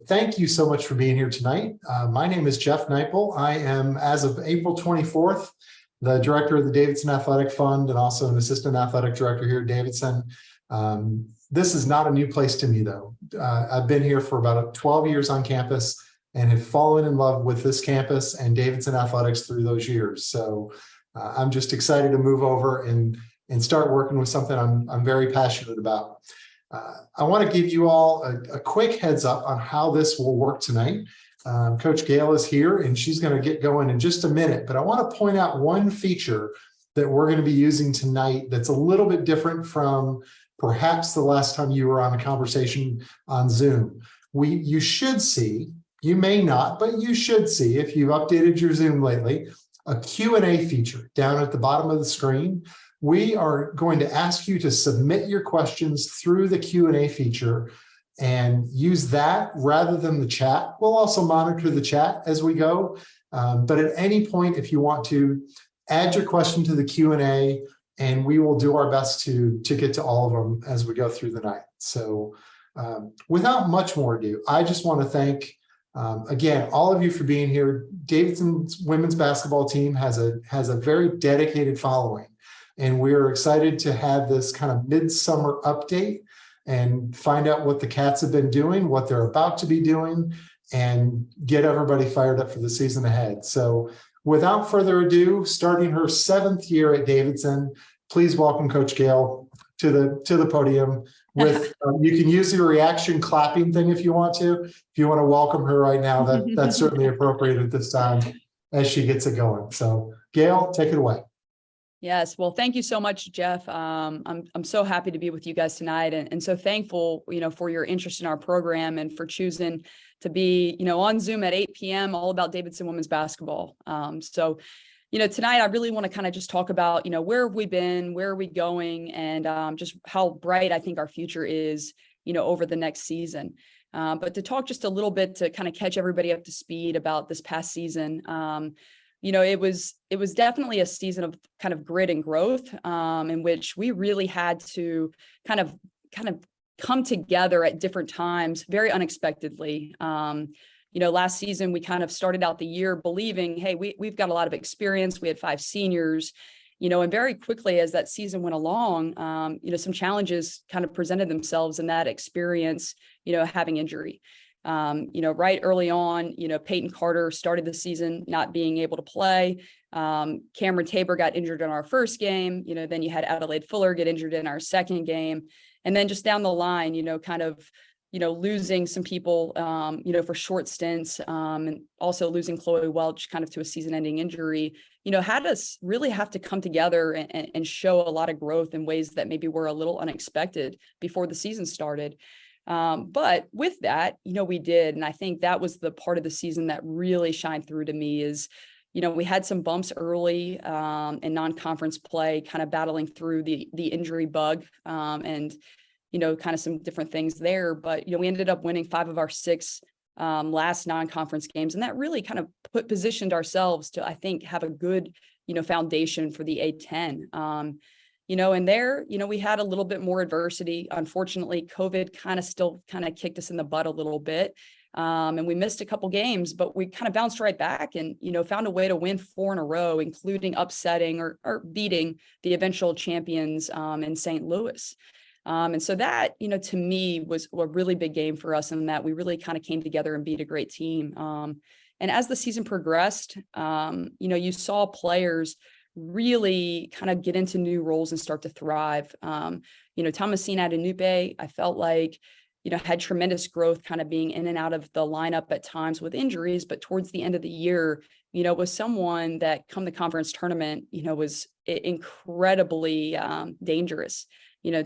Thank you so much for being here tonight. My name is Jeff Neipel. I am, as of April 24th, the director of the Davidson Athletic Fund and also an assistant athletic director here at Davidson. This is not a new place to me, though. I've been here for about 12 years on campus and have fallen in love with this campus and Davidson athletics through those years. So I'm just excited to move over and start working with something I'm very passionate about. I want to give you all a quick heads up on how this will work tonight. Coach Gayle is here and she's going to get going in just a minute, but I want to point out one feature that we're going to be using tonight that's a little bit different from perhaps the last time you were on a conversation on Zoom. You should see, you may not, but you should see, if you've updated your Zoom lately, a Q&A feature down at the bottom of the screen. We are going to ask you to submit your questions through the Q&A feature and use that rather than the chat. We'll also monitor the chat as we go. But at any point, if you want to, add your question to the Q&A and we will do our best to get to all of them as we go through the night. So without much more ado, I just want to thank, again, all of you for being here. Davidson's women's basketball team has a very dedicated following. And we're excited to have this kind of midsummer update and find out what the Cats have been doing, what they're about to be doing, and get everybody fired up for the season ahead. So without further ado, starting her 7th year at Davidson, please welcome Coach Gayle to the podium. With you can use your reaction clapping thing if you want to. If you want to welcome her right now, that's certainly appropriate at this time as she gets it going. So Gayle, take it away. Yes. Well, thank you so much, Jeff. I'm so happy to be with you guys tonight and so thankful, for your interest in our program and for choosing to be, on Zoom at 8 p.m. all about Davidson women's basketball. So tonight I really want to kind of just talk about, where have we been, where are we going, and just how bright I think our future is, over the next season. But to talk just a little bit to kind of catch everybody up to speed about this past season, it was definitely a season of kind of grit and growth, in which we really had to kind of come together at different times, very unexpectedly. Last season we kind of started out the year believing, hey, we've got a lot of experience. We had 5 seniors, and very quickly as that season went along, some challenges kind of presented themselves in that experience, having injury. Right early on, Peyton Carter started the season not being able to play. Cameron Tabor got injured in our first game. Then you had Adelaide Fuller get injured in our second game. And then just down the line, losing some people, for short stints, and also losing Chloe Welch kind of to a season-ending injury, had us really have to come together and show a lot of growth in ways that maybe were a little unexpected before the season started. But with that, we did. And I think that was the part of the season that really shined through to me is, we had some bumps early in non-conference play, kind of battling through the injury bug and, kind of some different things there. But, we ended up winning 5 of our 6 last non-conference games. And that really kind of positioned ourselves to, I think, have a good, foundation for the A10. And there, we had a little bit more adversity. Unfortunately, COVID still kicked us in the butt a little bit. And we missed a couple games, but we kind of bounced right back and, found a way to win 4 in a row, including upsetting or beating the eventual champions in St. Louis. And so that, to me was a really big game for us in that we really kind of came together and beat a great team. And as the season progressed, you saw players really kind of get into new roles and start to thrive. Thomasina Adenupe, I felt like, had tremendous growth kind of being in and out of the lineup at times with injuries, but towards the end of the year, was someone that come the conference tournament, was incredibly dangerous.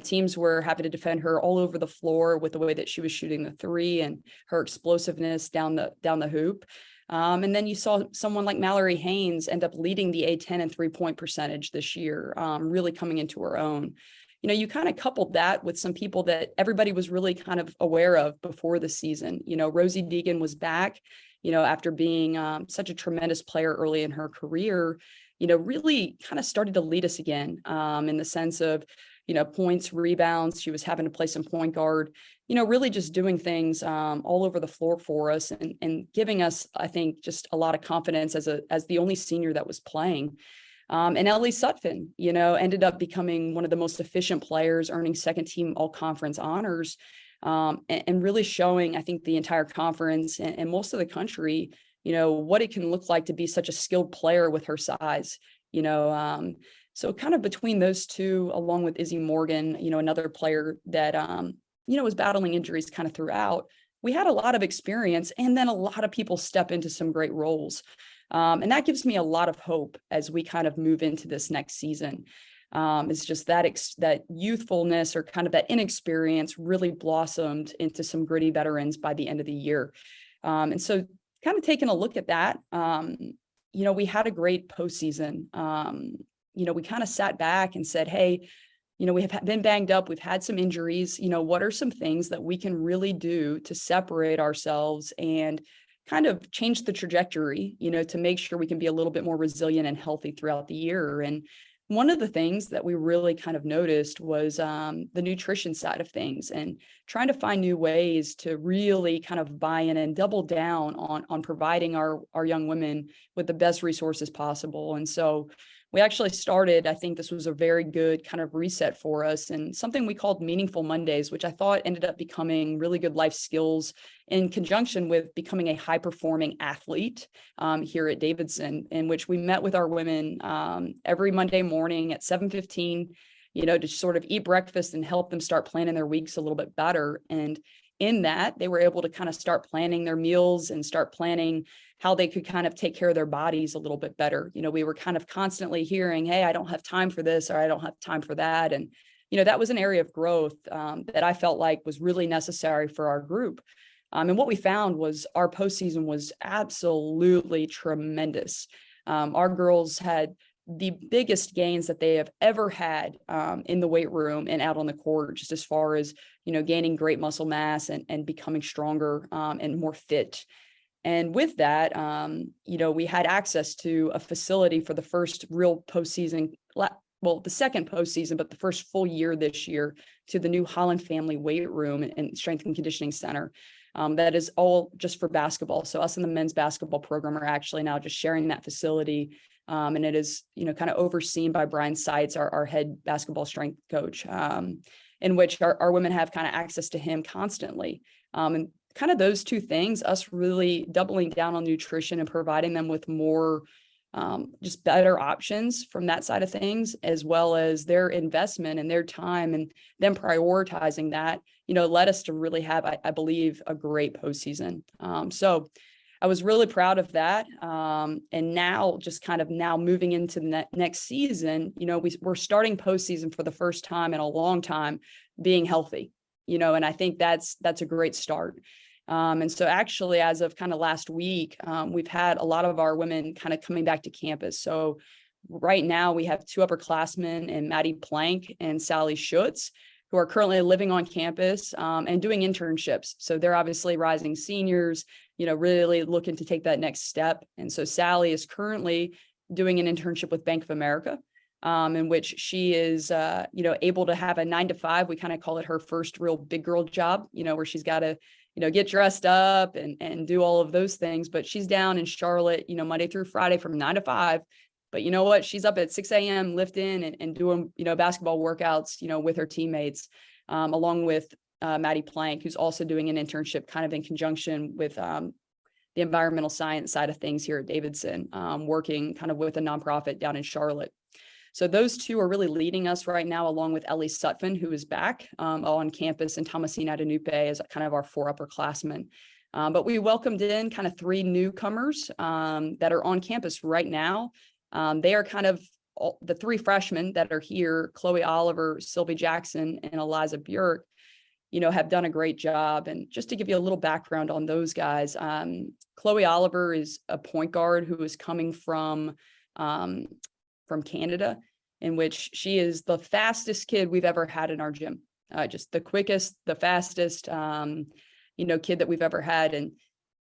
Teams were happy to defend her all over the floor with the way that she was shooting the 3 and her explosiveness down the hoop. And then you saw someone like Mallory Haynes end up leading the A10 in 3-point percentage this year, really coming into her own. You kind of coupled that with some people that everybody was really kind of aware of before the season. Rosie Deegan was back, after being such a tremendous player early in her career, really kind of started to lead us again, in the sense of, points, rebounds. She was having to play some point guard, really just doing things all over the floor for us and giving us, I think, just a lot of confidence as the only senior that was playing. And Ellie Sutphin, ended up becoming one of the most efficient players, earning second team all conference honors, and really showing, I think, the entire conference and most of the country, what it can look like to be such a skilled player with her size, so kind of between those two, along with Izzy Morgan, another player that, was battling injuries kind of throughout, we had a lot of experience, and then a lot of people step into some great roles. And that gives me a lot of hope as we kind of move into this next season. It's just that youthfulness or kind of that inexperience really blossomed into some gritty veterans by the end of the year. And so kind of taking a look at that, we had a great postseason. We kind of sat back and said, hey, we have been banged up. We've had some injuries. What are some things that we can really do to separate ourselves and kind of change the trajectory, to make sure we can be a little bit more resilient and healthy throughout the year. And one of the things that we really kind of noticed was the nutrition side of things and trying to find new ways to really kind of buy in and double down on providing our young women with the best resources possible. And so we actually started, I think this was a very good kind of reset for us, and something we called Meaningful Mondays, which I thought ended up becoming really good life skills in conjunction with becoming a high-performing athlete here at Davidson, in which we met with our women every Monday morning at 7:15, to sort of eat breakfast and help them start planning their weeks a little bit better. And in that, they were able to kind of start planning their meals and start planning how they could kind of take care of their bodies a little bit better. We were kind of constantly hearing, hey, I don't have time for this, or I don't have time for that. And, that was an area of growth that I felt like was really necessary for our group. And what we found was our postseason was absolutely tremendous. Our girls had the biggest gains that they have ever had in the weight room and out on the court, just as far as, gaining great muscle mass and becoming stronger and more fit. And with that, we had access to a facility for the first real postseason, the second postseason, but the first full year this year, to the new Holland Family Weight Room and Strength and Conditioning Center. That is all just for basketball. So us and the men's basketball program are actually now just sharing that facility. And it is, kind of overseen by Brian Seitz, our head basketball strength coach, in which our women have kind of access to him constantly. And kind of those two things, us really doubling down on nutrition and providing them with more just better options from that side of things, as well as their investment and their time and them prioritizing that, led us to really have, I believe, a great postseason. So I was really proud of that. And now just kind of now moving into the next season, we're starting postseason for the first time in a long time being healthy, and I think that's a great start. And so actually, as of kind of last week, we've had a lot of our women kind of coming back to campus. So right now we have two upperclassmen, and Maddie Plank and Sally Schutz, who are currently living on campus and doing internships. So they're obviously rising seniors, really looking to take that next step. And so Sally is currently doing an internship with Bank of America, in which she is, able to have a 9 to 5. We kind of call it her first real big girl job, where she's got to, get dressed up and do all of those things. But she's down in Charlotte, Monday through Friday from 9 to 5. But you know what? She's up at 6 a.m. lifting and doing, basketball workouts, with her teammates, along with Maddie Plank, who's also doing an internship kind of in conjunction with the environmental science side of things here at Davidson, working kind of with a nonprofit down in Charlotte. So those two are really leading us right now, along with Ellie Sutphin, who is back on campus, and Thomasina Danupe as kind of our 4 upperclassmen. But we welcomed in kind of 3 newcomers that are on campus right now. They are kind of the 3 freshmen that are here: Chloe Oliver, Sylvie Jackson, and Eliza Bjork, have done a great job. And just to give you a little background on those guys, Chloe Oliver is a point guard who is coming from Canada, in which she is the fastest kid we've ever had in our gym. Just the quickest, the fastest, kid that we've ever had. And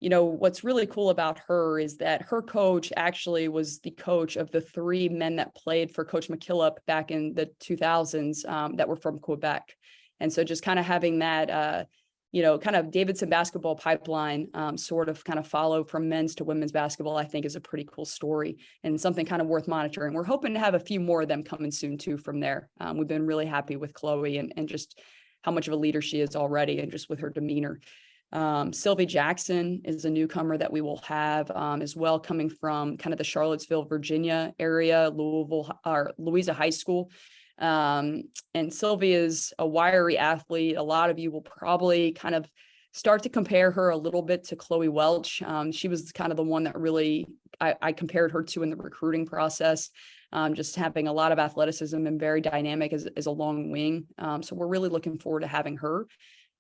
what's really cool about her is that her coach actually was the coach of the 3 men that played for Coach McKillop back in the 2000s that were from Quebec. And so just kind of having that, kind of Davidson basketball pipeline sort of kind of follow from men's to women's basketball, I think is a pretty cool story and something kind of worth monitoring. We're hoping to have a few more of them coming soon too from there. We've been really happy with Chloe and just how much of a leader she is already and just with her demeanor. Sylvie Jackson is a newcomer that we will have as well, coming from kind of the Charlottesville, Virginia area, Louisa High School. And Sylvie is a wiry athlete. A lot of you will probably kind of start to compare her a little bit to Chloe Welch. She was kind of the one that really I compared her to in the recruiting process, just having a lot of athleticism and very dynamic as a long wing. So we're really looking forward to having her.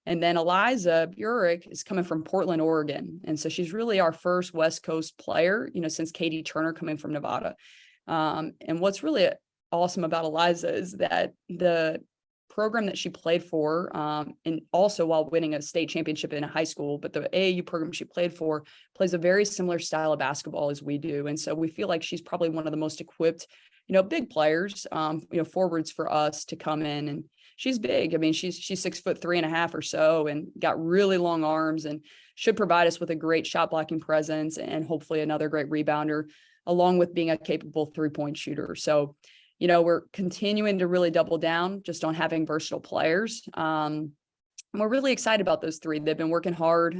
And then Eliza Burek is coming from Portland, Oregon. And so she's really our first West Coast player, since Katie Turner coming from Nevada. And what's really awesome about Eliza is that the program that she played for, and also while winning a state championship in a high school, but the AAU program she played for plays a very similar style of basketball as we do. And so we feel like she's probably one of the most equipped, big players, forwards for us to come in. And she's big. I mean, she's 6'3.5" or so, and got really long arms and should provide us with a great shot blocking presence and hopefully another great rebounder, along with being a capable 3-point shooter. So, we're continuing to really double down just on having versatile players. And we're really excited about those 3. They've been working hard.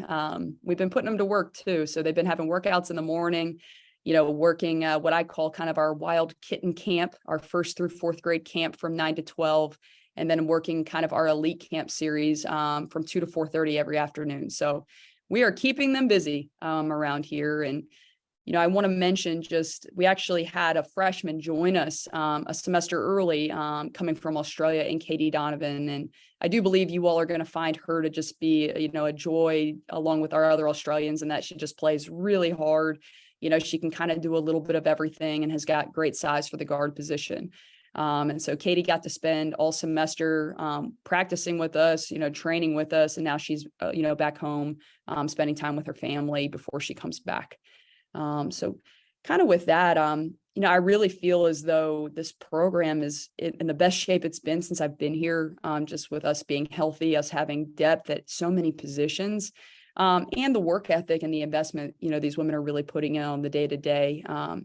We've been putting them to work too. So they've been having workouts in the morning, working what I call kind of our wild kitten camp, our 1st through 4th grade camp from 9 to 12. And then working kind of our elite camp series from 2 to 4:30 every afternoon. So we are keeping them busy around here. And, I want to mention we actually had a freshman join us a semester early coming from Australia in Katie Donovan. And I do believe you all are going to find her to just be, a joy along with our other Australians, and that she just plays really hard. She can kind of do a little bit of everything and has got great size for the guard position. And so Katie got to spend all semester practicing with us, training with us. And now she's, back home, spending time with her family before she comes back. So kind of with that, I really feel as though this program is in the best shape it's been since I've been here, just with us being healthy, us having depth at so many positions, and the work ethic and the investment, these women are really putting in on the day to day.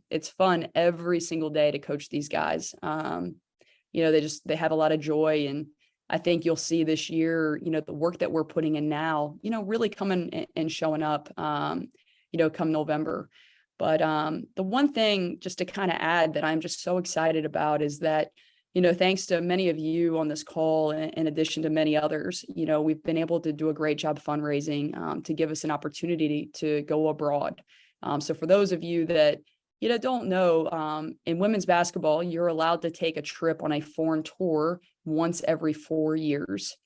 It's fun every single day to coach these guys. They have a lot of joy, and I think you'll see this year, the work that we're putting in now, really coming and showing up, come November. But the one thing just to kind of add that I'm just so excited about is that, thanks to many of you on this call, in addition to many others, we've been able to do a great job fundraising to give us an opportunity to go abroad. So for those of you that, don't know, in women's basketball, you're allowed to take a trip on a foreign tour once every 4 years.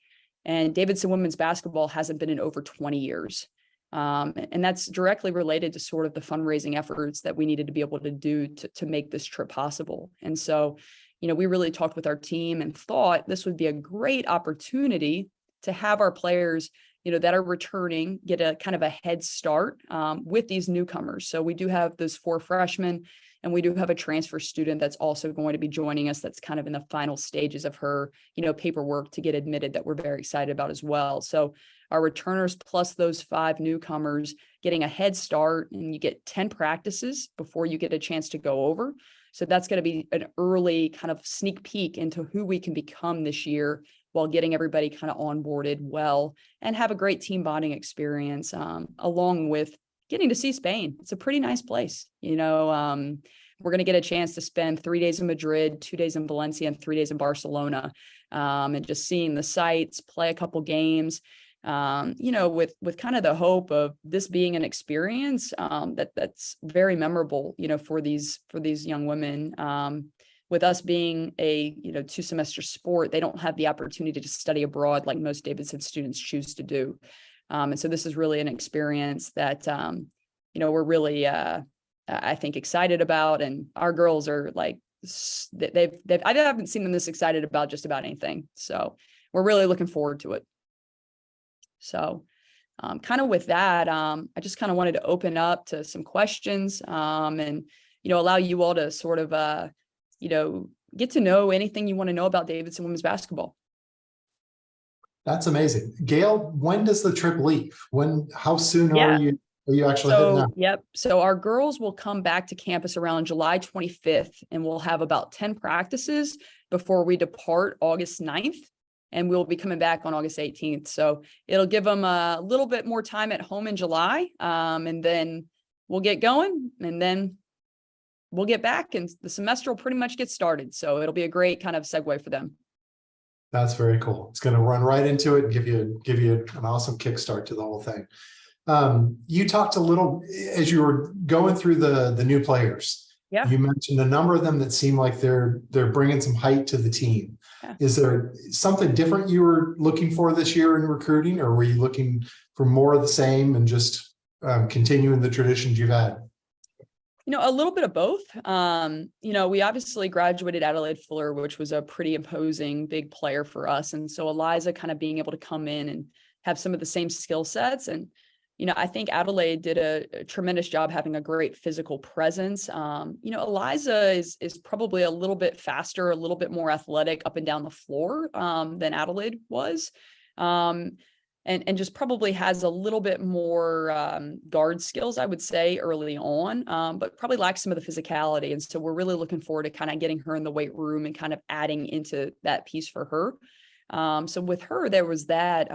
And Davidson women's basketball hasn't been in over 20 years. And that's directly related to sort of the fundraising efforts that we needed to be able to do to make this trip possible. And so, we really talked with our team and thought this would be a great opportunity to have our players, that are returning, get a kind of a head start with these newcomers. So we do have those 4 freshmen, and we do have a transfer student that's also going to be joining us. That's kind of in the final stages of her, paperwork to get admitted, that we're very excited about as well. So our returners plus those 5 newcomers getting a head start, and you get 10 practices before you get a chance to go over. So that's going to be an early kind of sneak peek into who we can become this year, while getting everybody kind of onboarded well and have a great team bonding experience, along with getting to see Spain. It's a pretty nice place. We're going to get a chance to spend 3 days in Madrid, 2 days in Valencia, and 3 days in Barcelona, and just seeing the sights, play a couple games, with kind of the hope of this being an experience that's very memorable, for these young women. With us being a 2-semester sport, they don't have the opportunity to study abroad like most Davidson students choose to do. And so this is really an experience that we're really I think excited about, and our girls are like I haven't seen them this excited about just about anything. So we're really looking forward to it. So kind of with that, I just kind of wanted to open up to some questions, and, allow you all to sort of, get to know anything you want to know about Davidson women's basketball. That's amazing. Gayle, when does the trip leave? How soon Yeah. are you actually heading out? Yep. So our girls will come back to campus around July 25th, and we'll have about 10 practices before we depart August 9th. And we'll be coming back on August 18th. So it'll give them a little bit more time at home in July. And then we'll get going, and then we'll get back, and the semester will pretty much get started. So it'll be a great kind of segue for them. That's very cool. It's going to run right into it and give you an awesome kickstart to the whole thing. You talked a little as you were going through the new players. Yeah. You mentioned a number of them that seem like they're bringing some height to the team. Yeah. Is there something different you were looking for this year in recruiting, or were you looking for more of the same and just continuing the traditions you've had? A little bit of both. We obviously graduated Adelaide Fuller, which was a pretty imposing big player for us. And so Eliza kind of being able to come in and have some of the same skill sets. And, I think Adelaide did a tremendous job having a great physical presence. Eliza is probably a little bit faster, a little bit more athletic up and down the floor than Adelaide was. And just probably has a little bit more guard skills, I would say, early on, but probably lacks some of the physicality. And so we're really looking forward to kind of getting her in the weight room and kind of adding into that piece for her. So with her, there was that.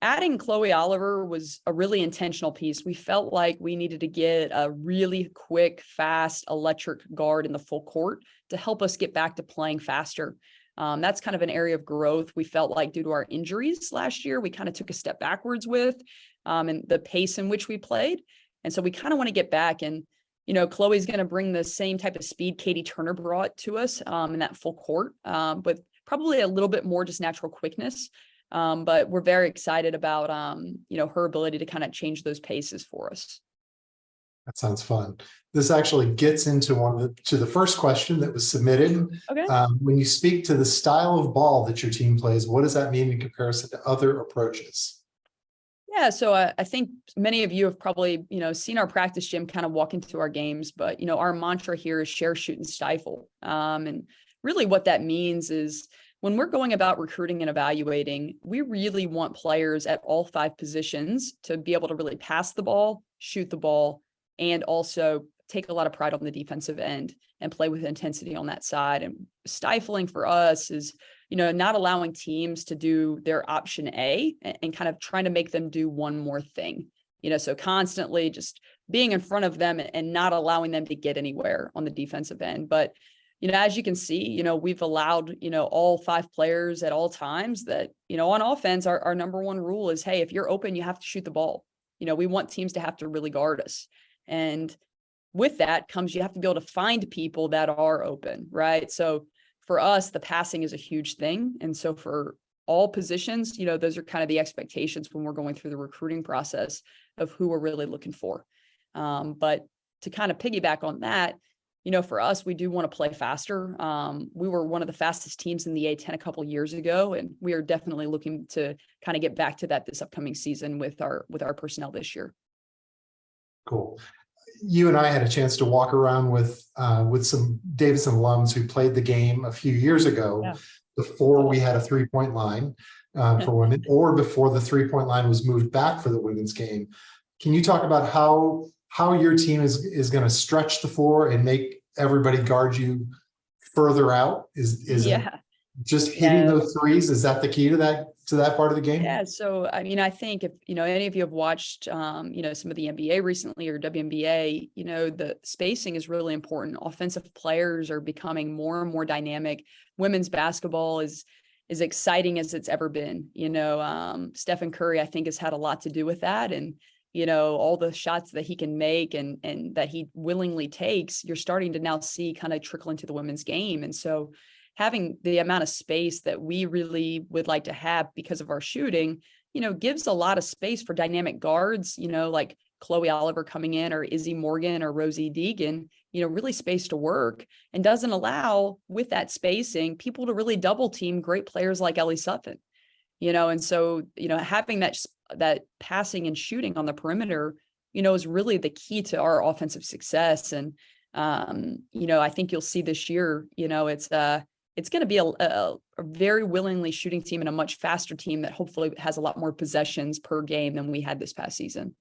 Adding Chloe Oliver was a really intentional piece. We felt like we needed to get a really quick, fast, electric guard in the full court to help us get back to playing faster. That's kind of an area of growth we felt like due to our injuries last year, we kind of took a step backwards with, and the pace in which we played. And so we kind of want to get back, and, Chloe's going to bring the same type of speed Katie Turner brought to us in that full court, but probably a little bit more just natural quickness. But we're very excited about, her ability to kind of change those paces for us. That sounds fun. This actually gets into the first question that was submitted. Okay. When you speak to the style of ball that your team plays, what does that mean in comparison to other approaches? Yeah, so I think many of you have probably, seen our practice gym kind of walk into our games, but, our mantra here is share, shoot, and stifle. And really what that means is when we're going about recruiting and evaluating, we really want players at all 5 positions to be able to really pass the ball, shoot the ball, and also take a lot of pride on the defensive end and play with intensity on that side. And stifling for us is, not allowing teams to do their option A and kind of trying to make them do one more thing, so constantly just being in front of them and not allowing them to get anywhere on the defensive end. But, as you can see, we've allowed, all 5 players at all times that, on offense, our number one rule is, hey, if you're open, you have to shoot the ball. We want teams to have to really guard us. And with that comes, you have to be able to find people that are open, right? So for us, the passing is a huge thing. And so for all positions, those are kind of the expectations when we're going through the recruiting process of who we're really looking for. But to kind of piggyback on that, for us, we do want to play faster. We were one of the fastest teams in the A-10 a couple of years ago, and we are definitely looking to kind of get back to that this upcoming season with our personnel this year. Cool. You and I had a chance to walk around with some Davidson alums who played the game a few years ago, before we had a 3-point line for women, or before the 3-point line was moved back for the women's game. Can you talk about how your team is going to stretch the floor and make everybody guard you further out? Is it just hitting those threes? Is that the key to that part of the game? Yeah. So, I think if, any of you have watched, some of the NBA recently or WNBA, the spacing is really important. Offensive players are becoming more and more dynamic. Women's basketball is exciting as it's ever been. Stephen Curry, I think, has had a lot to do with that. And, all the shots that he can make and that he willingly takes, you're starting to now see kind of trickle into the women's game. And so having the amount of space that we really would like to have because of our shooting, gives a lot of space for dynamic guards, like Chloe Oliver coming in, or Izzy Morgan or Rosie Deegan, really space to work, and doesn't allow, with that spacing, people to really double team great players like Ellie Sutphin. and so, having that passing and shooting on the perimeter, is really the key to our offensive success. And, I think you'll see this year, it's going to be a very willingly shooting team and a much faster team that hopefully has a lot more possessions per game than we had this past season.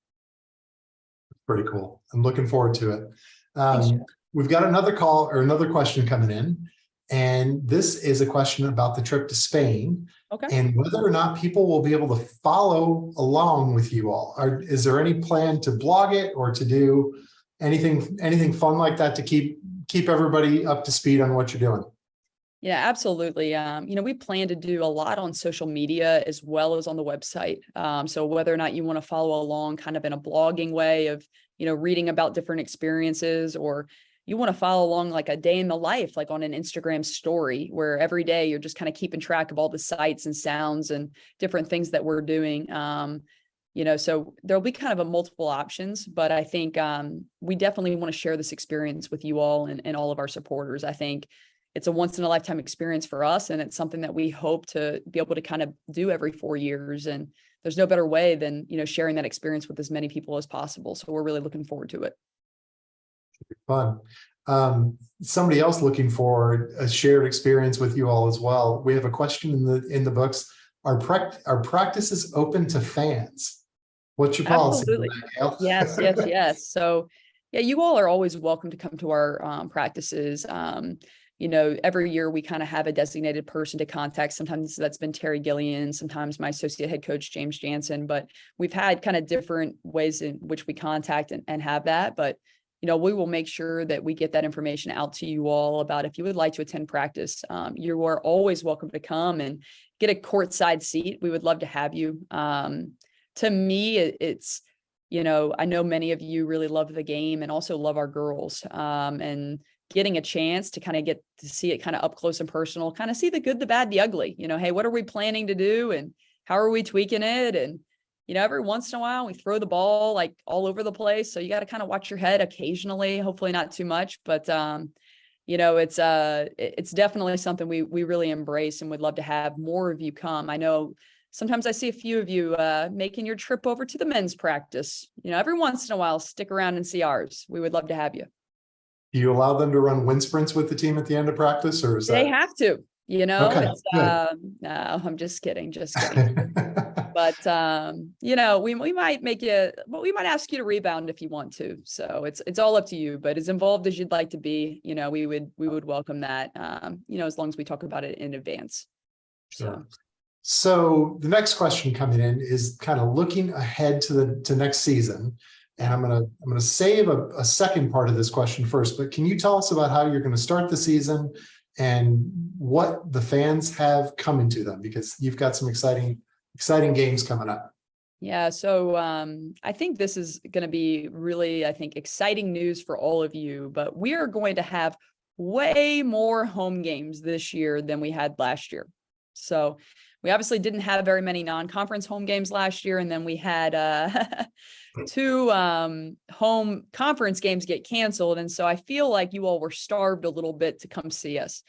Pretty cool. I'm looking forward to it. Thanks, Jeff. We've got another call or another question coming in, and this is a question about the trip to Spain. Okay. And whether or not people will be able to follow along with you all. Is there any plan to blog it or to do anything fun like that to keep everybody up to speed on what you're doing? Yeah, absolutely. We plan to do a lot on social media as well as on the website. So whether or not you want to follow along kind of in a blogging way of, reading about different experiences, or you want to follow along like a day in the life, like on an Instagram story, where every day you're just kind of keeping track of all the sights and sounds and different things that we're doing. So there'll be kind of a multiple options, but I think we definitely want to share this experience with you all and all of our supporters. I think it's a once in a lifetime experience for us. And it's something that we hope to be able to kind of do every 4 years. And there's no better way than, sharing that experience with as many people as possible. So we're really looking forward to it. Fun. Somebody else looking for a shared experience with you all as well. We have a question in the books. Are practices open to fans? What's your policy? Absolutely. Yes. So yeah, you all are always welcome to come to our practices. Every year we kind of have a designated person to contact. Sometimes that's been Terry Gillian, sometimes my associate head coach, James Jansen, but we've had kind of different ways in which we contact and have that. But, we will make sure that we get that information out to you all about if you would like to attend practice. You are always welcome to come and get a courtside seat. We would love to have you. To me, it's, I know many of you really love the game and also love our girls. And getting a chance to kind of get to see it kind of up close and personal, kind of see the good, the bad, the ugly, hey, what are we planning to do and how are we tweaking it? And, every once in a while we throw the ball like all over the place. So you got to kind of watch your head occasionally, hopefully not too much, but, it's definitely something we really embrace and would love to have more of you come. I know sometimes I see a few of you making your trip over to the men's practice, every once in a while, stick around and see ours. We would love to have you. Do you allow them to run wind sprints with the team at the end of practice, or is they have to, Okay, it's, no, I'm just kidding. But, we might we might ask you to rebound if you want to. So it's all up to you, but as involved as you'd like to be, we would welcome that, as long as we talk about it in advance. Sure. So the next question coming in is kind of looking ahead to next season. And I'm gonna save a second part of this question first, but can you tell us about how you're going to start the season and what the fans have coming to them? Because you've got some exciting games coming up. Yeah, so I think this is going to be really, exciting news for all of you, but we are going to have way more home games this year than we had last year. So we obviously didn't have very many non-conference home games last year, and then we had 2 home conference games get canceled. And so I feel like you all were starved a little bit to come see us.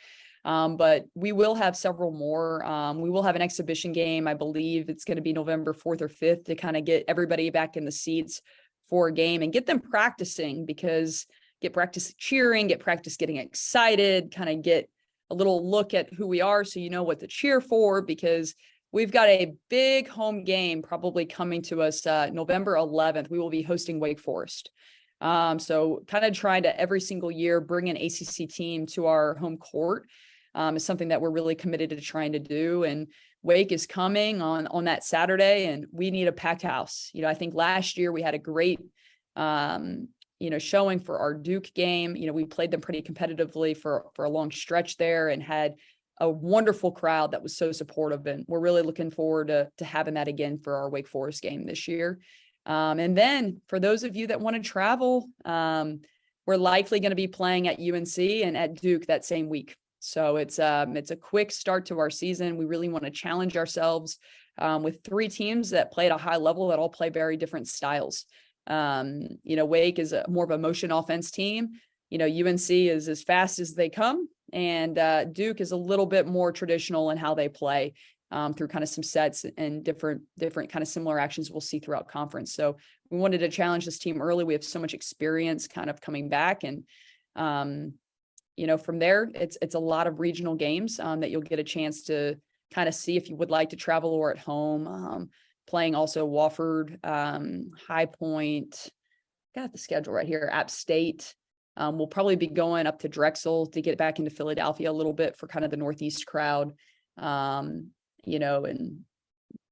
But we will have several more. We will have an exhibition game. I believe it's going to be November 4th or 5th to kind of get everybody back in the seats for a game and get them practicing, because get practice cheering, get practice getting excited, kind of get a little look at who we are so you know what to cheer for, because we've got a big home game probably coming to us November 11th. We will be hosting Wake Forest. So kind of trying to every single year bring an ACC team to our home court is something that we're really committed to trying to do. And Wake is coming on that Saturday, and we need a packed house. I think last year we had a great showing for our Duke game. We played them pretty competitively for a long stretch there and had a wonderful crowd that was so supportive. And we're really looking forward to having that again for our Wake Forest game this year. And then for those of you that want to travel, we're likely going to be playing at UNC and at Duke that same week. So it's a quick start to our season. We really want to challenge ourselves with 3 teams that play at a high level that all play very different styles. Wake is more of a motion offense team. UNC is as fast as they come, and Duke is a little bit more traditional in how they play. through kind of some sets and different kind of similar actions we'll see throughout conference. So we wanted to challenge this team early. We have so much experience kind of coming back, and from there, it's a lot of regional games that you'll get a chance to kind of see if you would like to travel or at home. Playing also Wofford, High Point. Got the schedule right here. App State. We'll probably be going up to Drexel to get back into Philadelphia a little bit for kind of the Northeast crowd. And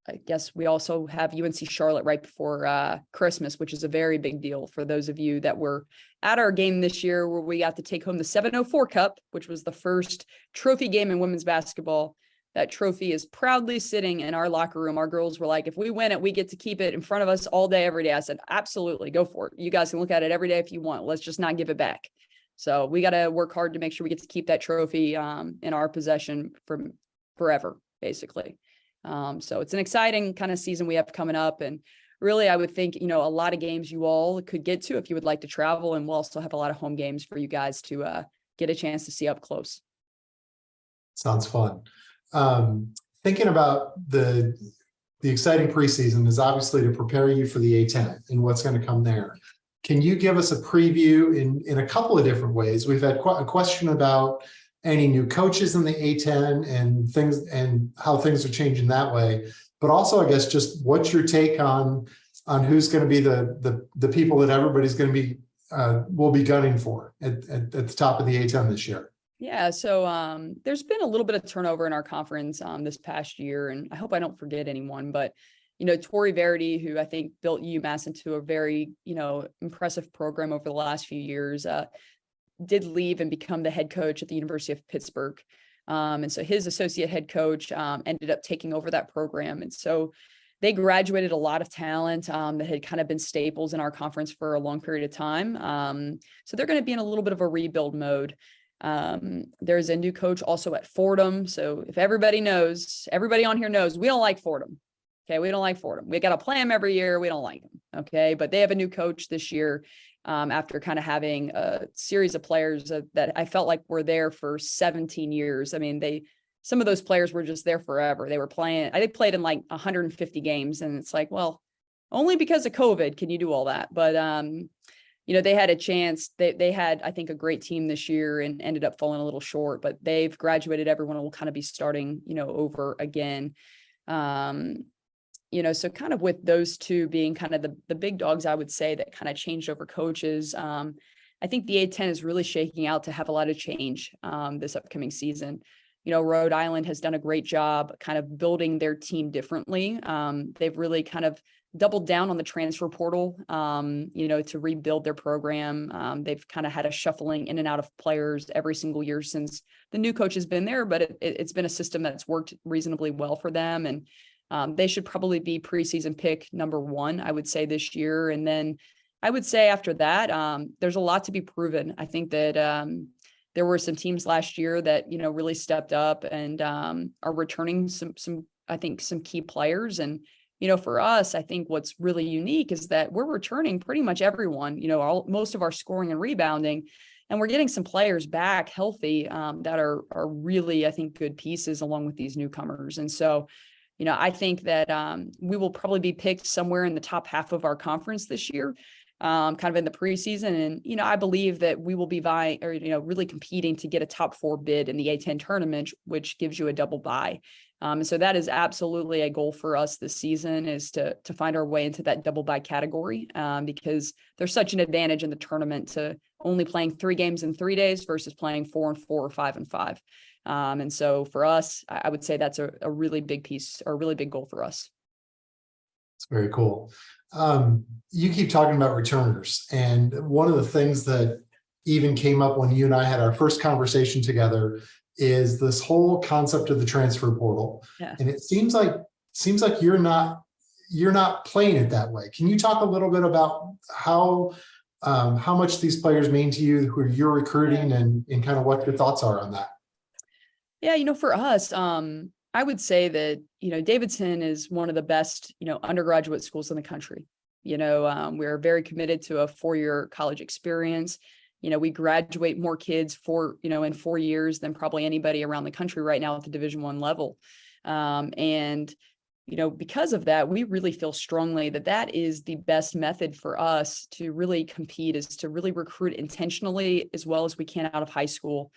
I guess we also have UNC Charlotte right before Christmas, which is a very big deal for those of you that were at our game this year, where we got to take home the 704 Cup, which was the first trophy game in women's basketball. That trophy is proudly sitting in our locker room. Our girls were like, if we win it, we get to keep it in front of us all day, every day. I said, absolutely, go for it. You guys can look at it every day if you want. Let's just not give it back. So we got to work hard to make sure we get to keep that trophy in our possession for forever, basically. So it's an exciting kind of season we have coming up. And really, I would think, a lot of games you all could get to if you would like to travel. And we'll also have a lot of home games for you guys to get a chance to see up close. Sounds fun. Thinking about the exciting preseason is obviously to prepare you for the A10 and what's going to come there. Can you give us a preview in a couple of different ways? We've had a question about any new coaches in the A10 and things and how things are changing that way. But also, I guess, just what's your take on who's going to be the people that everybody's going to be will be gunning for at the top of the A10 this year? Yeah, so there's been a little bit of turnover in our conference this past year, and I hope I don't forget anyone, but Tori Verity, who I think built UMass into a very impressive program over the last few years, did leave and become the head coach at the University of Pittsburgh. And so his associate head coach ended up taking over that program. And so they graduated a lot of talent that had kind of been staples in our conference for a long period of time. So they're going to be in a little bit of a rebuild mode. There's a new coach also at Fordham. So if everybody on here knows, we don't like Fordham. Okay. We don't like Fordham. We got to play them every year. We don't like them. Okay. But they have a new coach this year after kind of having a series of players that I felt like were there for 17 years. I mean, some of those players were just there forever. They played in like 150 games, and it's like, well, only because of COVID can you do all that. But, they had a chance. They had, I think, a great team this year and ended up falling a little short, but they've graduated. Everyone will kind of be starting, over again. So kind of with those two being kind of the big dogs, I would say, that kind of changed over coaches. I think the A10 is really shaking out to have a lot of change this upcoming season. Rhode Island has done a great job kind of building their team differently. They've really kind of doubled down on the transfer portal, to rebuild their program. They've kind of had a shuffling in and out of players every single year since the new coach has been there, but it's been a system that's worked reasonably well for them. And they should probably be preseason pick number 1, I would say, this year. And then I would say after that, there's a lot to be proven. I think that there were some teams last year that, really stepped up and are returning some key players. And, for us, I think what's really unique is that we're returning pretty much everyone, most of our scoring and rebounding, and we're getting some players back healthy that are really, I think, good pieces along with these newcomers. And so, I think that we will probably be picked somewhere in the top half of our conference this year, kind of in the preseason. And, I believe that we will be really competing to get a top 4 bid in the A10 tournament, which gives you a double bye. And so that is absolutely a goal for us this season, is to find our way into that double bye category, because there's such an advantage in the tournament to only playing 3 games in 3 days versus playing 4 and 4 or 5 and 5. And so for us, I would say that's a really big piece, or a really big goal for us. It's very cool. You keep talking about returners, and one of the things that even came up when you and I had our first conversation together is this whole concept of the transfer portal. Yeah. And it seems like you're not playing it that way. Can you talk a little bit about how much these players mean to you, who you're recruiting, and kind of what your thoughts are on that? Yeah, for us, I would say that, Davidson is one of the best, undergraduate schools in the country. We're very committed to a 4-year college experience. We graduate more kids in 4 years than probably anybody around the country right now at the Division I level. And because of that, we really feel strongly that that is the best method for us to really compete, is to really recruit intentionally as well as we can out of high school,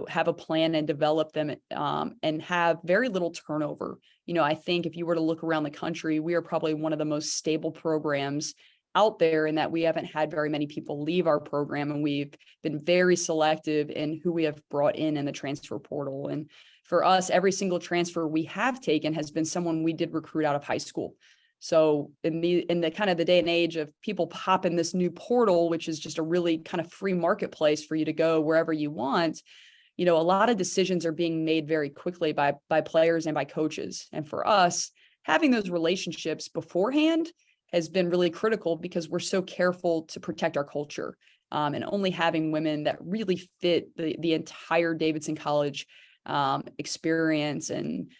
have a plan and develop them, and have very little turnover. I think if you were to look around the country, we are probably one of the most stable programs out there, in that we haven't had very many people leave our program, and we've been very selective in who we have brought in the transfer portal. And for us, every single transfer we have taken has been someone we did recruit out of high school. So in the kind of the day and age of people popping this new portal, which is just a really kind of free marketplace for you to go wherever you want, a lot of decisions are being made very quickly by players and by coaches. And for us, having those relationships beforehand has been really critical, because we're so careful to protect our culture, and only having women that really fit the entire Davidson College experience and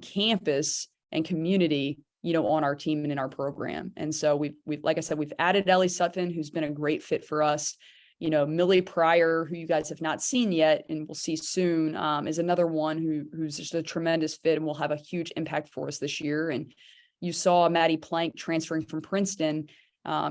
campus and community, on our team and in our program. And so we've like I said, we've added Ellie Sutphin, who's been a great fit for us. Millie Pryor, who you guys have not seen yet and we'll see soon, is another one who's just a tremendous fit and will have a huge impact for us this year. And you saw Maddie Plank transferring from Princeton,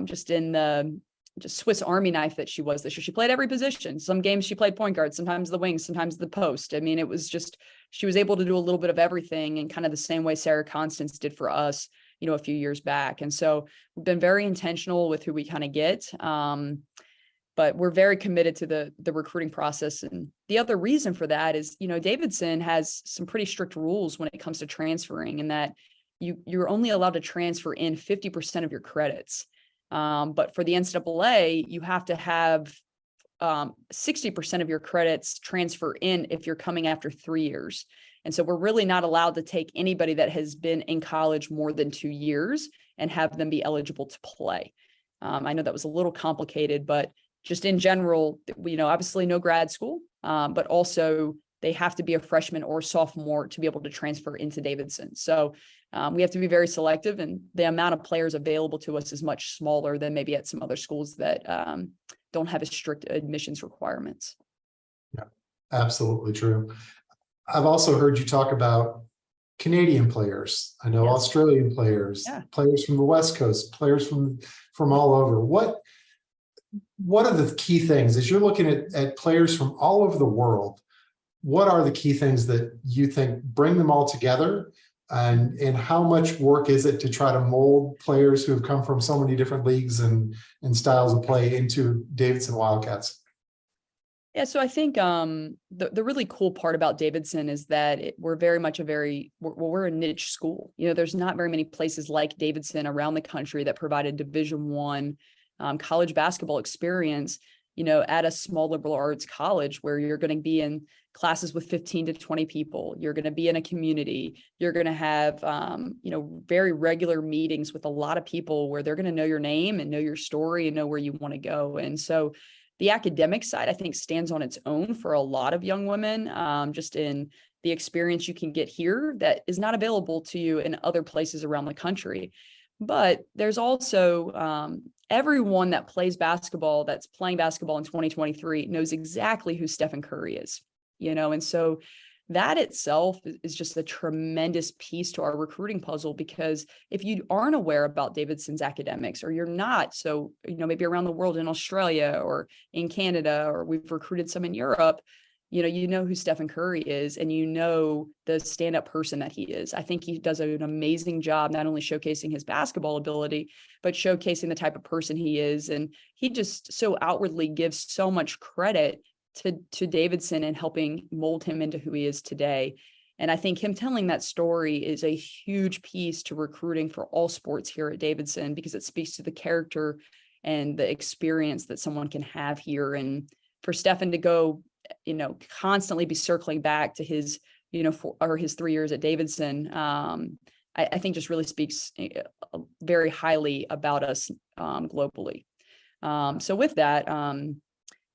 just in the Swiss Army knife that she was this year. She played every position. Some games she played point guard, sometimes the wing, sometimes the post. I mean, it was just, she was able to do a little bit of everything, and kind of the same way Sarah Constance did for us, a few years back. And so we've been very intentional with who we kind of get. But we're very committed to the recruiting process. And the other reason for that is, Davidson has some pretty strict rules when it comes to transferring, and that you're only allowed to transfer in 50% of your credits. But for the NCAA, you have to have 60% of your credits transfer in if you're coming after 3 years. And so we're really not allowed to take anybody that has been in college more than 2 years and have them be eligible to play. I know that was a little complicated, but just in general, obviously no grad school, but also they have to be a freshman or sophomore to be able to transfer into Davidson. So we have to be very selective, and the amount of players available to us is much smaller than maybe at some other schools that don't have as strict admissions requirements. Yeah, absolutely true. I've also heard you talk about Canadian players. I know, yes. Australian players, yeah. Players from the West Coast, players from all over. What are the key things as you're looking at players from all over the world? What are the key things that you think bring them all together? And how much work is it to try to mold players who have come from so many different leagues and styles of play into Davidson Wildcats? Yeah, so I think the really cool part about Davidson is that we're very much we're a niche school. There's not very many places like Davidson around the country that provide a Division I college basketball experience, at a small liberal arts college, where you're going to be in classes with 15 to 20 people. You're going to be in a community. You're going to have, very regular meetings with a lot of people where they're going to know your name and know your story and know where you want to go. And so the academic side, I think, stands on its own for a lot of young women, just in the experience you can get here that is not available to you in other places around the country. But there's also everyone that plays basketball, that's playing basketball in 2023, knows exactly who Stephen Curry is, and so that itself is just a tremendous piece to our recruiting puzzle, because if you aren't aware about Davidson's academics, or you're not, so, maybe around the world in Australia or in Canada, or we've recruited some in Europe, you know who Stephen Curry is, and the stand-up person that he is. I think he does an amazing job, not only showcasing his basketball ability, but showcasing the type of person he is. And he just so outwardly gives so much credit to Davidson and helping mold him into who he is today. And I think him telling that story is a huge piece to recruiting for all sports here at Davidson, because it speaks to the character and the experience that someone can have here. And for Stephen to go, constantly be circling back to his, his 3 years at Davidson, I think just really speaks very highly about us globally. So with that,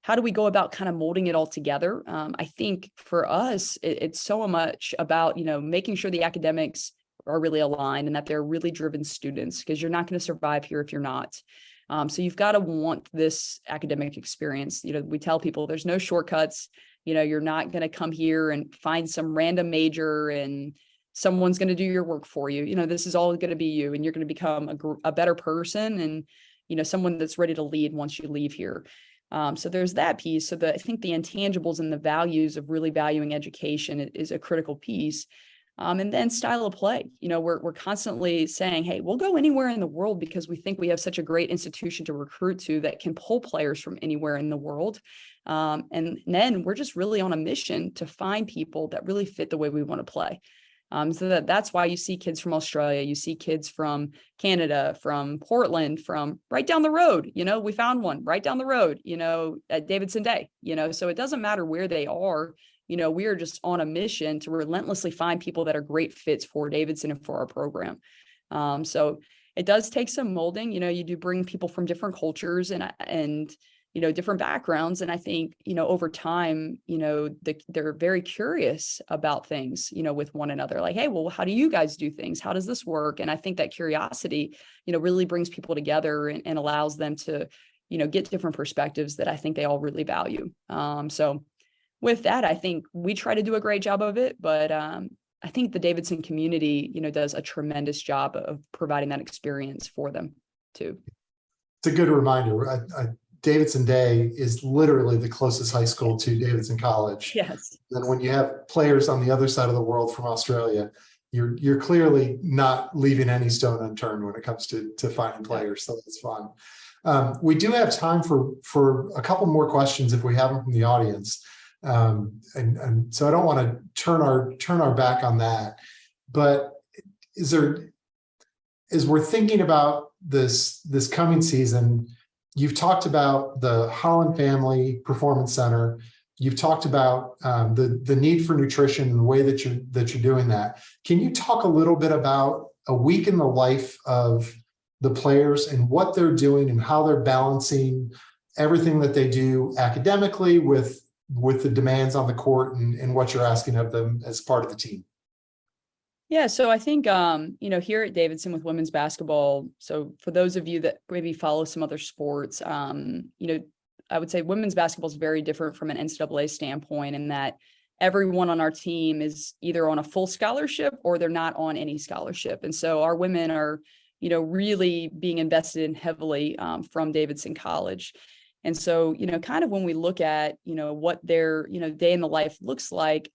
how do we go about kind of molding it all together? I think for us, it's so much about, making sure the academics are really aligned and that they're really driven students, because you're not going to survive here if you're not. So you've got to want this academic experience. We tell people there's no shortcuts. You're not going to come here and find some random major and, someone's going to do your work for you. This is all going to be you, and you're going to become a better person, and, someone that's ready to lead once you leave here. So there's that piece. So I think the intangibles and the values of really valuing education is a critical piece. And then style of play. We're constantly saying, hey, we'll go anywhere in the world because we think we have such a great institution to recruit to that can pull players from anywhere in the world. And then we're just really on a mission to find people that really fit the way we want to play. So that's why you see kids from Australia, you see kids from Canada, from Portland, from right down the road. We found one right down the road, at Davidson Day, so it doesn't matter where they are. We are just on a mission to relentlessly find people that are great fits for Davidson and for our program. So it does take some molding. You do bring people from different cultures and different backgrounds. And I think, over time, they're very curious about things, with one another. Like, hey, well, how do you guys do things? How does this work? And I think that curiosity, really brings people together and allows them to, get different perspectives that I think they all really value. So with that, I think we try to do a great job of it, but I think the Davidson community, does a tremendous job of providing that experience for them too. It's a good reminder. Davidson Day is literally the closest high school to Davidson College. Yes. And when you have players on the other side of the world from Australia, you're clearly not leaving any stone unturned when it comes to finding players. So it's fun. We do have time for a couple more questions if we have them from the audience. And so I don't want to turn our back on that, but as we're thinking about this coming season, you've talked about the Holland Family Performance Center. You've talked about the need for nutrition and the way that you're doing that. Can you talk a little bit about a week in the life of the players and what they're doing and how they're balancing everything that they do academically with the demands on the court and what you're asking of them as part of the team? Yeah, so I think, here at Davidson with women's basketball, so for those of you that maybe follow some other sports, I would say women's basketball is very different from an NCAA standpoint in that everyone on our team is either on a full scholarship or they're not on any scholarship. And so our women are, really being invested in heavily from Davidson College. And so, kind of when we look at, what their, day in the life looks like,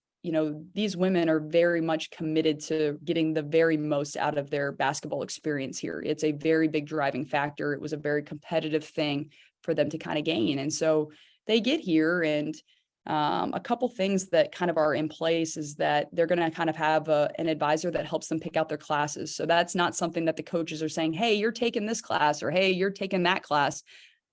these women are very much committed to getting the very most out of their basketball experience here. It's a very big driving factor. It was a very competitive thing for them to kind of gain. And so they get here, and a couple things that kind of are in place is that they're going to kind of have an advisor that helps them pick out their classes. So that's not something that the coaches are saying, hey, you're taking this class, or hey, you're taking that class.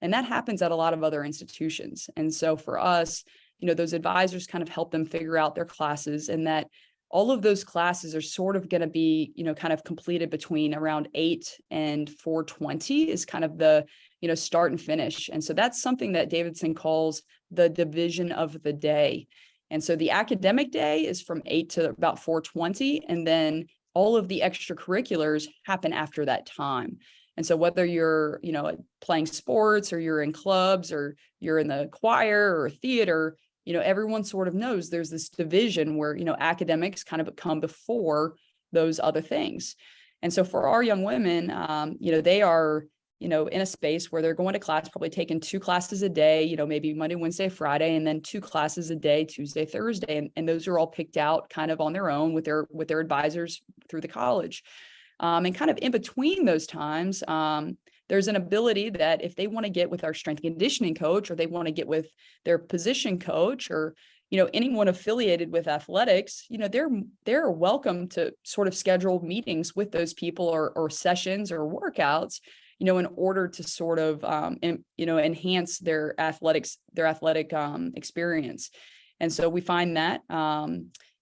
And that happens at a lot of other institutions. And so for us, those advisors kind of help them figure out their classes, and that all of those classes are sort of going to be, kind of completed between around 8 and 4:20 is kind of the, start and finish. And so that's something that Davidson calls the division of the day. And so the academic day is from 8 to about 4:20, and then all of the extracurriculars happen after that time. And so whether you're, playing sports, or you're in clubs, or you're in the choir or theater, everyone sort of knows there's this division where, academics kind of come before those other things. And so for our young women, they are, in a space where they're going to class, probably taking 2 classes a day, maybe Monday, Wednesday, Friday, and then 2 classes a day, Tuesday, Thursday. And those are all picked out kind of on their own with their advisors through the college. And kind of in between those times, there's an ability that if they want to get with our strength and conditioning coach, or they want to get with their position coach, or, anyone affiliated with athletics, they're welcome to sort of schedule meetings with those people or sessions or workouts, in order to sort of, enhance their athletic experience. And so we find that,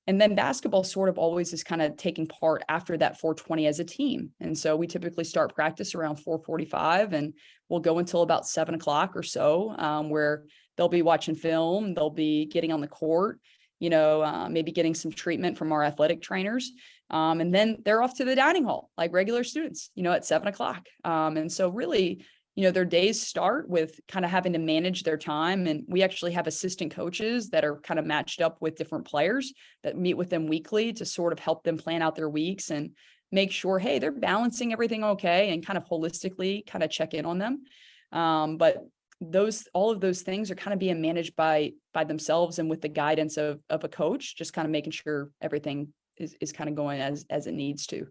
and then basketball sort of always is kind of taking part after that 4:20 as a team. And so we typically start practice around 4:45, and we'll go until about 7 o'clock or so, where they'll be watching film, they'll be getting on the court, maybe getting some treatment from our athletic trainers. And then they're off to the dining hall like regular students, at 7 o'clock. And so really, their days start with kind of having to manage their time. And we actually have assistant coaches that are kind of matched up with different players that meet with them weekly to sort of help them plan out their weeks and make sure, hey, they're balancing everything okay, and kind of holistically kind of check in on them. But all of those things are kind of being managed by themselves and with the guidance of a coach, just kind of making sure everything is kind of going as it needs to.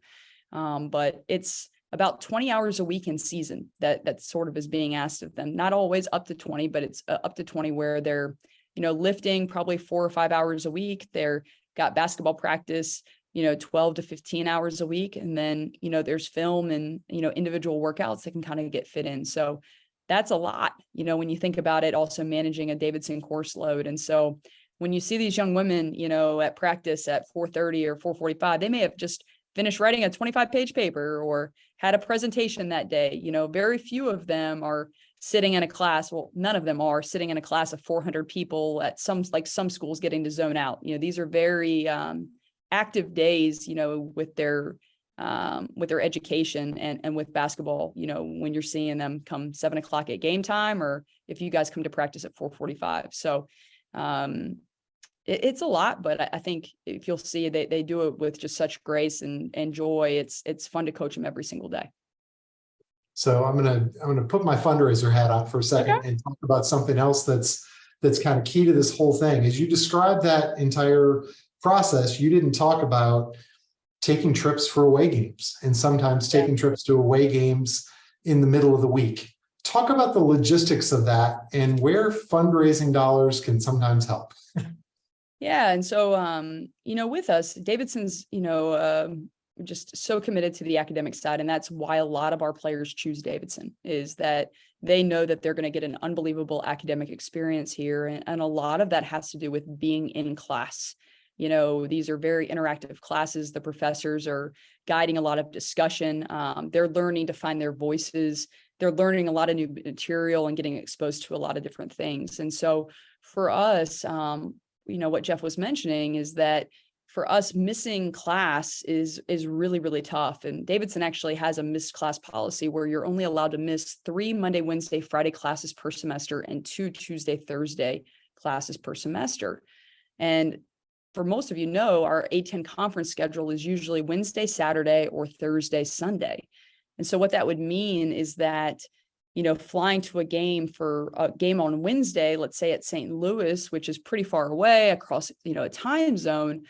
But it's about 20 hours a week in season that sort of is being asked of them. Not always up to 20, but it's up to 20 where they're, lifting probably 4 or 5 hours a week. They're got basketball practice, 12 to 15 hours a week. And then, there's film and, individual workouts that can kind of get fit in. So that's a lot, when you think about it, also managing a Davidson course load. And so when you see these young women, at practice at 4:30 or 4:45, they may have just finished writing a 25-page paper or had a presentation that day. Very few of them are sitting in a class. Well, none of them are sitting in a class of 400 people at some schools getting to zone out. These are very active days, with their education and with basketball, when you're seeing them come 7 o'clock at game time, or if you guys come to practice at 4:45. So it's a lot, but I think if you'll see, they do it with just such grace and joy. It's fun to coach them every single day. So I'm gonna put my fundraiser hat on for a second and talk about something else that's kind of key to this whole thing. As you describe that entire process, you didn't talk about taking trips for away games and sometimes taking trips to away games in the middle of the week. Talk about the logistics of that and where fundraising dollars can sometimes help. Yeah. And so, with us, Davidson's, just so committed to the academic side. And that's why a lot of our players choose Davidson, is that they know that they're going to get an unbelievable academic experience here. And a lot of that has to do with being in class. These are very interactive classes. The professors are guiding a lot of discussion. They're learning to find their voices. They're learning a lot of new material and getting exposed to a lot of different things. And so for us, what Jeff was mentioning is that for us, missing class is really, really tough. And Davidson actually has a missed class policy where you're only allowed to miss 3 Monday, Wednesday, Friday classes per semester and 2 Tuesday, Thursday classes per semester. And for most of our A10 conference schedule is usually Wednesday, Saturday, or Thursday, Sunday. And so what that would mean is that, flying to a game for a game on Wednesday, let's say at St. Louis, which is pretty far away across, a time zone,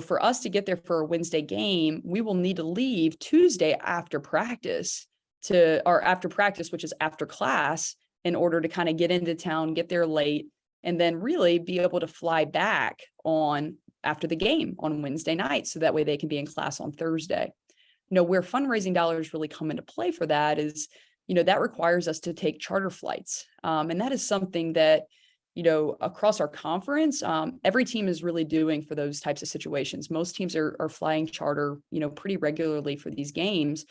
for us to get there for a Wednesday game, we will need to leave Tuesday after practice, which is after class, in order to kind of get into town, get there late, and then really be able to fly back on after the game on Wednesday night. So that way they can be in class on Thursday. Where fundraising dollars really come into play for that is, that requires us to take charter flights. And that is something that, across our conference, every team is really doing for those types of situations. Most teams are flying charter, pretty regularly for these games.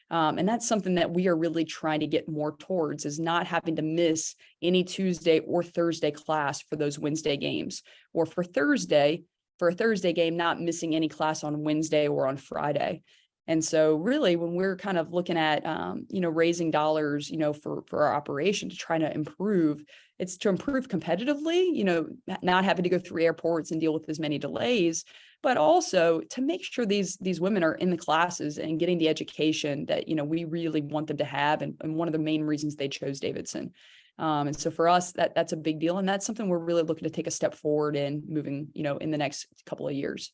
And that's something that we are really trying to get more towards, is not having to miss any Tuesday or Thursday class for those Wednesday games, or for a Thursday game, not missing any class on Wednesday or on Friday. And so really, when we're kind of looking at, raising dollars, for our operation to try to improve, it's to improve competitively, not having to go through airports and deal with as many delays, but also to make sure these women are in the classes and getting the education that, we really want them to have. And one of the main reasons they chose Davidson. And so for us, that's a big deal. And that's something we're really looking to take a step forward in moving, in the next couple of years.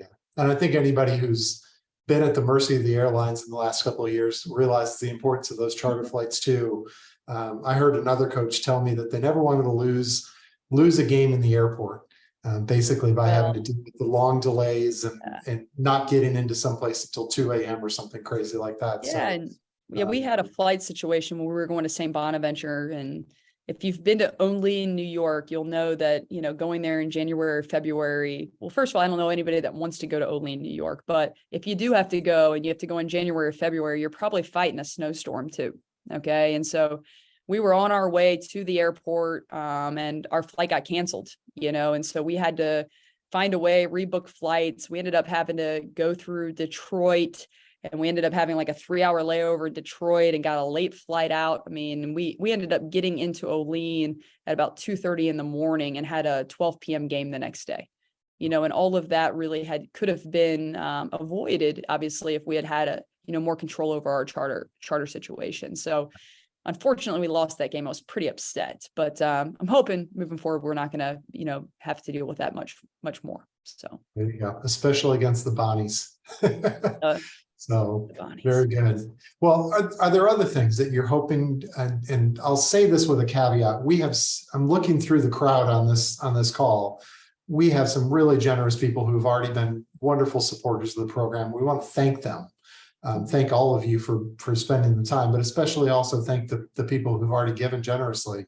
Yeah. And I think anybody who's been at the mercy of the airlines in the last couple of years realizes the importance of those charter flights too. I heard another coach tell me that they never wanted to lose a game in the airport, basically by having to deal with the long delays and not getting into someplace until 2 a.m. or something crazy like that. Yeah. So, we had a flight situation when we were going to St. Bonaventure, and if you've been to Only in New York, you'll know that, going there in January or February, well, first of all, I don't know anybody that wants to go to Only in New York, but if you do have to go and you have to go in January or February, you're probably fighting a snowstorm too. Okay. And so we were on our way to the airport, and our flight got canceled, and so we had to find a way, rebook flights. We ended up having to go through Detroit, and we ended up having like a 3-hour layover in Detroit and got a late flight out. I mean, we ended up getting into Olean at about 2:30 in the morning and had a 12 p.m. game the next day. And all of that really could have been avoided, obviously, if we had a more control over our charter situation. So unfortunately, we lost that game. I was pretty upset, but I'm hoping moving forward, we're not going to, have to deal with that much more. So there you go, especially against the Bonnies. So the Bonnies. Very good. Well, are there other things that you're hoping, and I'll say this with a caveat, I'm looking through the crowd on this call. We have some really generous people who've already been wonderful supporters of the program. We want to thank them. Thank all of you for spending the time, but especially also thank the people who've already given generously.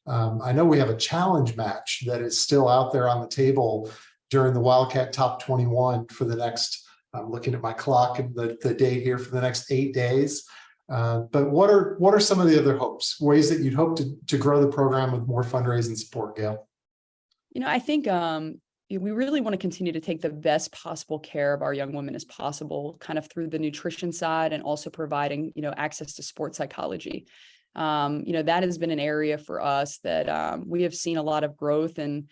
I know we have a challenge match that is still out there on the table during the Wildcat Top 21 for the next, I'm looking at my clock and the date here, for the next 8 days. But what are some of the other hopes, ways that you'd hope to grow the program with more fundraising support, Gayle? I think we really want to continue to take the best possible care of our young women as possible, kind of through the nutrition side, and also providing, access to sports psychology. That has been an area for us that we have seen a lot of growth in,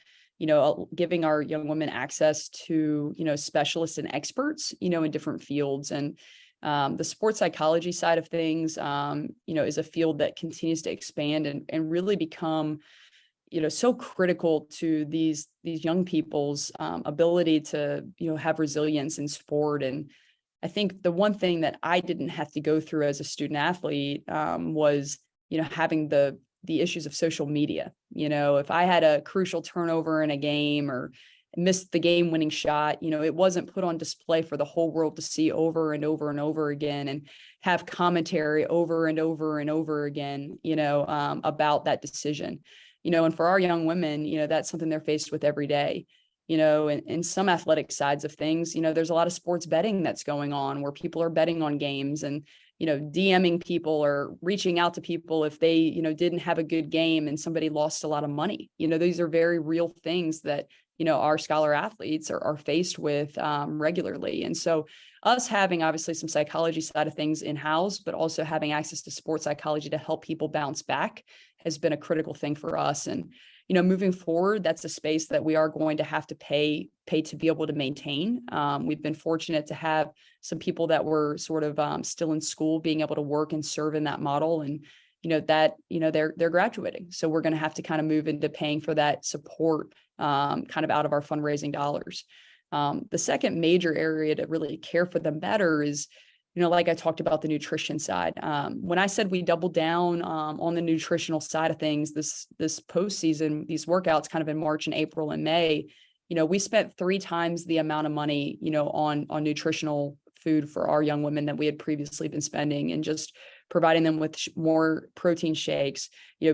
giving our young women access to, specialists and experts, in different fields. And the sports psychology side of things, is a field that continues to expand and really become so critical to these young people's ability to, have resilience in sport. And I think the one thing that I didn't have to go through as a student athlete was, having the issues of social media. If I had a crucial turnover in a game or missed the game-winning shot, it wasn't put on display for the whole world to see over and over and over again, and have commentary over and over and over again, about that decision. And for our young women, that's something they're faced with every day. In some athletic sides of things, there's a lot of sports betting that's going on where people are betting on games and, DMing people or reaching out to people if they, didn't have a good game and somebody lost a lot of money. These are very real things that, our scholar athletes are faced with regularly. And so us having obviously some psychology side of things in-house, but also having access to sports psychology to help people bounce back has been a critical thing for us. And, moving forward, that's a space that we are going to have to pay to be able to maintain. We've been fortunate to have some people that were sort of still in school being able to work and serve in that model. And, they're graduating. So we're going to have to kind of move into paying for that support kind of out of our fundraising dollars. The second major area to really care for them better is, like I talked about the nutrition side. When I said we doubled down on the nutritional side of things, this postseason, these workouts kind of in March and April and May, we spent 3 times the amount of money, on nutritional food for our young women that we had previously been spending, and just providing them with more protein shakes,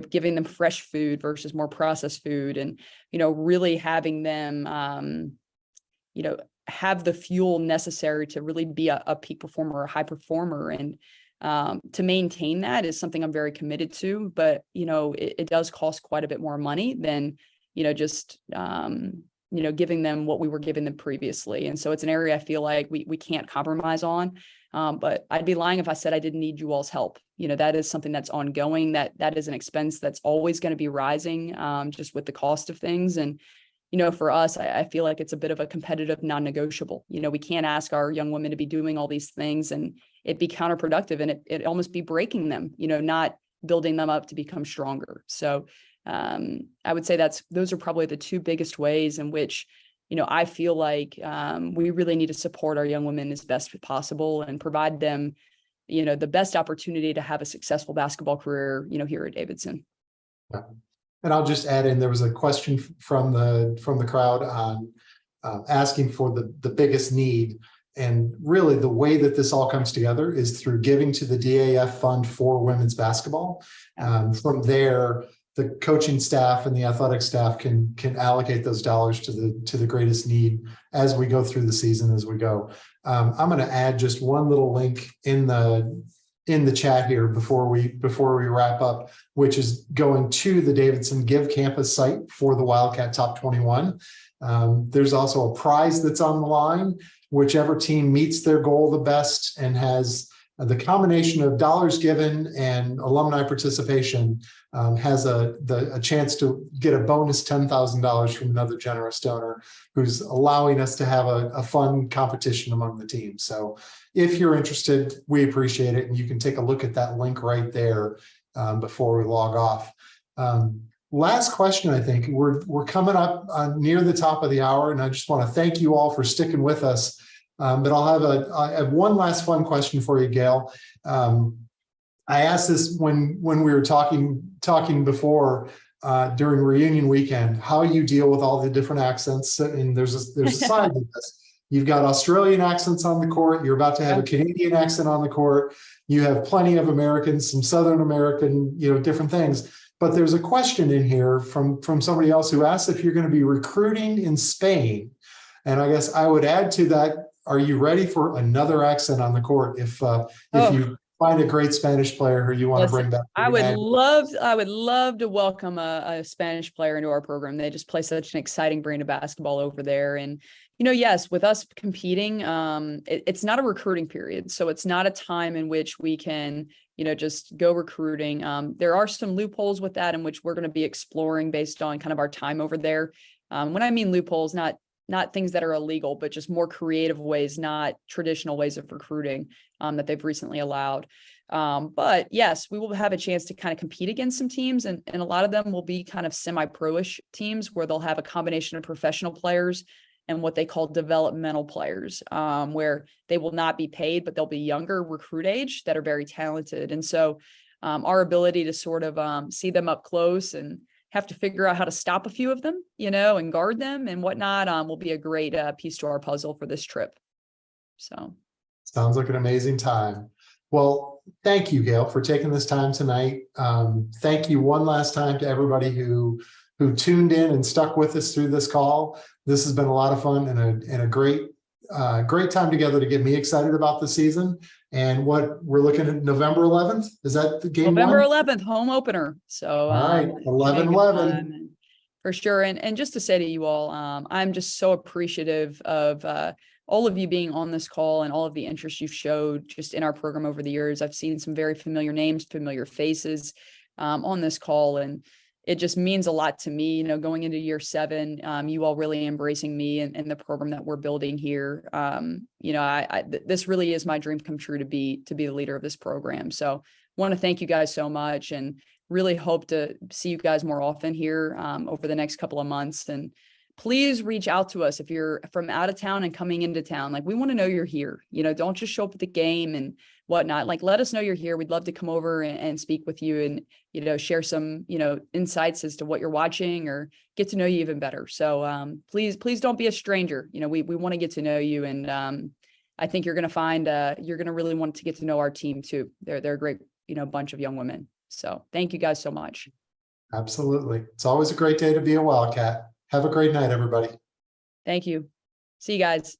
giving them fresh food versus more processed food, and, really having them, have the fuel necessary to really be a peak performer or a high performer. And to maintain that is something I'm very committed to, but, it does cost quite a bit more money than, just, giving them what we were giving them previously. And so it's an area I feel like we can't compromise on. But I'd be lying if I said I didn't need you all's help. That is something that's ongoing, that is an expense that's always going to be rising, just with the cost of things. And, for us, I feel like it's a bit of a competitive non-negotiable. We can't ask our young women to be doing all these things and it be counterproductive, and it almost be breaking them, not building them up to become stronger. So I would say those are probably the 2 biggest ways in which, I feel like we really need to support our young women as best possible and provide them, the best opportunity to have a successful basketball career, here at Davidson. Yeah. And I'll just add in, there was a question from the crowd on asking for the biggest need. And really the way that this all comes together is through giving to the DAF fund for women's basketball. From there, the coaching staff and the athletic staff can allocate those dollars to the greatest need as we go through the season, as we go. I'm going to add just one little link in the chat here before we wrap up, which is going to the Davidson Give Campus site for the Wildcat Top 21. There's also a prize that's on the line. Whichever team meets their goal the best and has the combination of dollars given and alumni participation has a chance to get a bonus $10,000 from another generous donor who's allowing us to have a fun competition among the teams. So if you're interested, we appreciate it. And you can take a look at that link right there before we log off. Last question, I think we're coming up near the top of the hour, and I just want to thank you all for sticking with us. But I have one last fun question for you, Gayle. I asked this when we were talking before during reunion weekend, how you deal with all the different accents. And there's a side to this. You've got Australian accents on the court. You're about to have a Canadian accent on the court. You have plenty of Americans, some Southern American, different things. But there's a question in here from somebody else who asked if you're going to be recruiting in Spain. And I guess I would add to that, are you ready for another accent on the court if you find a great Spanish player who you want to bring back? I would love to welcome a Spanish player into our program. They just play such an exciting brand of basketball over there. And, yes, with us competing, it's not a recruiting period. So it's not a time in which we can, just go recruiting. There are some loopholes with that in which we're going to be exploring based on kind of our time over there. When I mean loopholes, not things that are illegal, but just more creative ways, not traditional ways of recruiting that they've recently allowed. But yes, we will have a chance to kind of compete against some teams, and a lot of them will be kind of semi-pro-ish teams where they'll have a combination of professional players and what they call developmental players, where they will not be paid, but they'll be younger recruit age that are very talented. And so our ability to sort of see them up close and have to figure out how to stop a few of them, and guard them and whatnot, will be a great piece to our puzzle for this trip. So sounds like an amazing time. Well, thank you, Gayle, for taking this time tonight. Thank you one last time to everybody who tuned in and stuck with us through this call. This has been a lot of fun and a great time together to get me excited about the season. And what we're looking at November 11th, is that the game? November 11th, home opener. So all right, 11/11 for sure. And just to say to you all, I'm just so appreciative of all of you being on this call and all of the interest you've showed just in our program over the years. I've seen some very familiar names, familiar faces on this call, and it just means a lot to me, going into year 7, you all really embracing me and the program that we're building here. This really is my dream come true to be the leader of this program. So want to thank you guys so much, and really hope to see you guys more often here over the next couple of months. And please reach out to us if you're from out of town and coming into town. Like, we want to know you're here. Don't just show up at the game and whatnot. Like, let us know you're here. We'd love to come over and speak with you and, share some, insights as to what you're watching or get to know you even better. So please don't be a stranger. We want to get to know you. And I think you're going to find you're going to really want to get to know our team too. They're a great, bunch of young women. So thank you guys so much. Absolutely. It's always a great day to be a Wildcat. Have a great night, everybody. Thank you. See you guys.